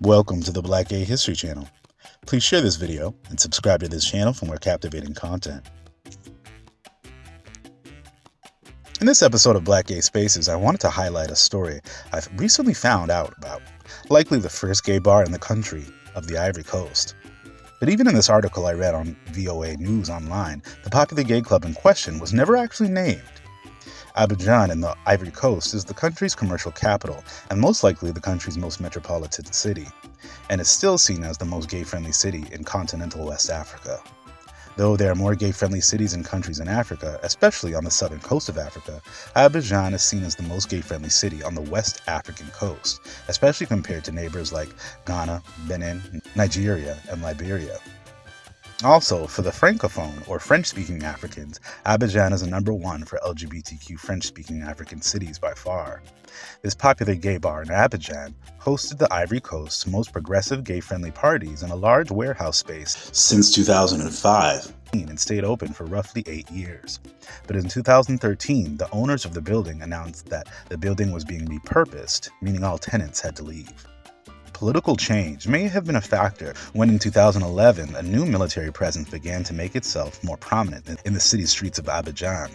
Welcome to the Black Gay History Channel. Please share this video and subscribe to this channel for more captivating content. In this episode of Black Gay Spaces, I wanted to highlight a story I've recently found out about, likely the first gay bar in the country of the Ivory Coast. But even in this article I read on VOA News Online, the popular gay club in question was never actually named. Abidjan in the Ivory Coast is the country's commercial capital and most likely the country's most metropolitan city, and is still seen as the most gay-friendly city in continental West Africa. Though there are more gay-friendly cities and countries in Africa, especially on the southern coast of Africa, Abidjan is seen as the most gay-friendly city on the West African coast, especially compared to neighbors like Ghana, Benin, Nigeria, and Liberia. Also, for the Francophone, or French-speaking Africans, Abidjan is the number one for LGBTQ French-speaking African cities by far. This popular gay bar in Abidjan hosted the Ivory Coast's most progressive gay-friendly parties in a large warehouse space since 2005 and stayed open for roughly 8 years. But in 2013, the owners of the building announced that the building was being repurposed, meaning all tenants had to leave. Political change may have been a factor when in 2011 a new military presence began to make itself more prominent in the city streets of Abidjan.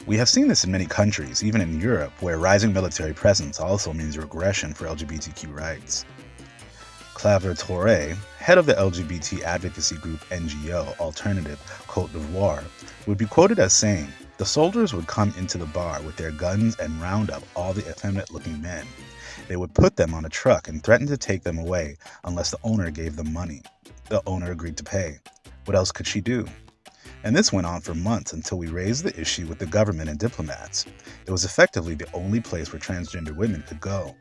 We have seen this in many countries, even in Europe, where rising military presence also means regression for LGBTQ rights. Claver Touré, head of the LGBT advocacy group NGO Alternative Côte d'Ivoire, would be quoted as saying, "The soldiers would come into the bar with their guns and round up all the effeminate-looking men. They would put them on a truck and threaten to take them away unless the owner gave them money. The owner agreed to pay. What else could she do? And this went on for months until we raised the issue with the government and diplomats. It was effectively the only place where transgender women could go.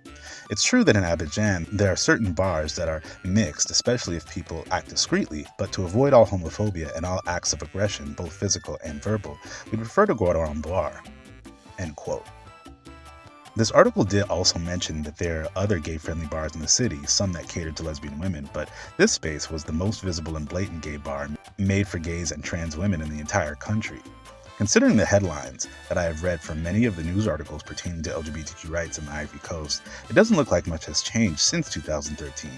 It's true that in Abidjan, there are certain bars that are mixed, especially if people act discreetly, but to avoid all homophobia and all acts of aggression, both physical and verbal, we prefer to go to our own bar." End quote. This article did also mention that there are other gay-friendly bars in the city, some that cater to lesbian women, but this space was the most visible and blatant gay bar made for gays and trans women in the entire country. Considering the headlines that I have read from many of the news articles pertaining to LGBTQ rights in the Ivory Coast, it doesn't look like much has changed since 2013.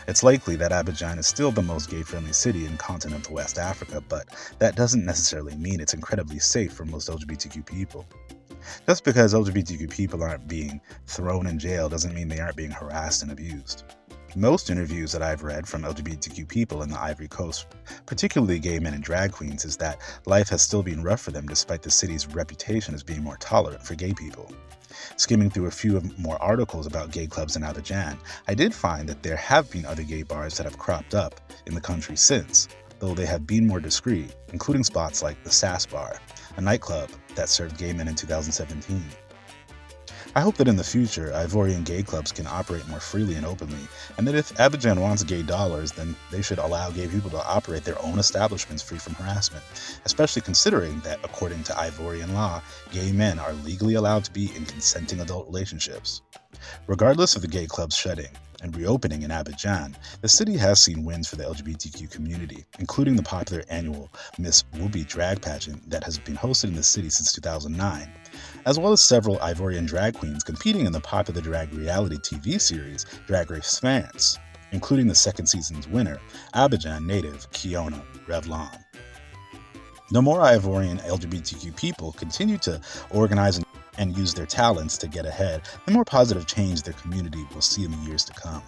It's likely that Abidjan is still the most gay-friendly city in continental West Africa, but that doesn't necessarily mean it's incredibly safe for most LGBTQ people. Just because LGBTQ people aren't being thrown in jail doesn't mean they aren't being harassed and abused. Most interviews that I've read from LGBTQ people in the Ivory Coast, particularly gay men and drag queens, is that life has still been rough for them despite the city's reputation as being more tolerant for gay people. Skimming through a few more articles about gay clubs in Abidjan, I did find that there have been other gay bars that have cropped up in the country since, though they have been more discreet, including spots like the Sass Bar, a nightclub that served gay men in 2017. I hope that in the future, Ivorian gay clubs can operate more freely and openly, and that if Abidjan wants gay dollars, then they should allow gay people to operate their own establishments free from harassment, especially considering that, according to Ivorian law, gay men are legally allowed to be in consenting adult relationships. Regardless of the gay clubs shutting and reopening in Abidjan, the city has seen wins for the LGBTQ community, including the popular annual Miss Whoopi drag pageant that has been hosted in the city since 2009, as well as several Ivorian drag queens competing in the popular drag reality TV series Drag Race France, including the second season's winner, Abidjan native Kiona Revlon. The more Ivorian LGBTQ people continue to organize and use their talents to get ahead, the more positive change their community will see in the years to come.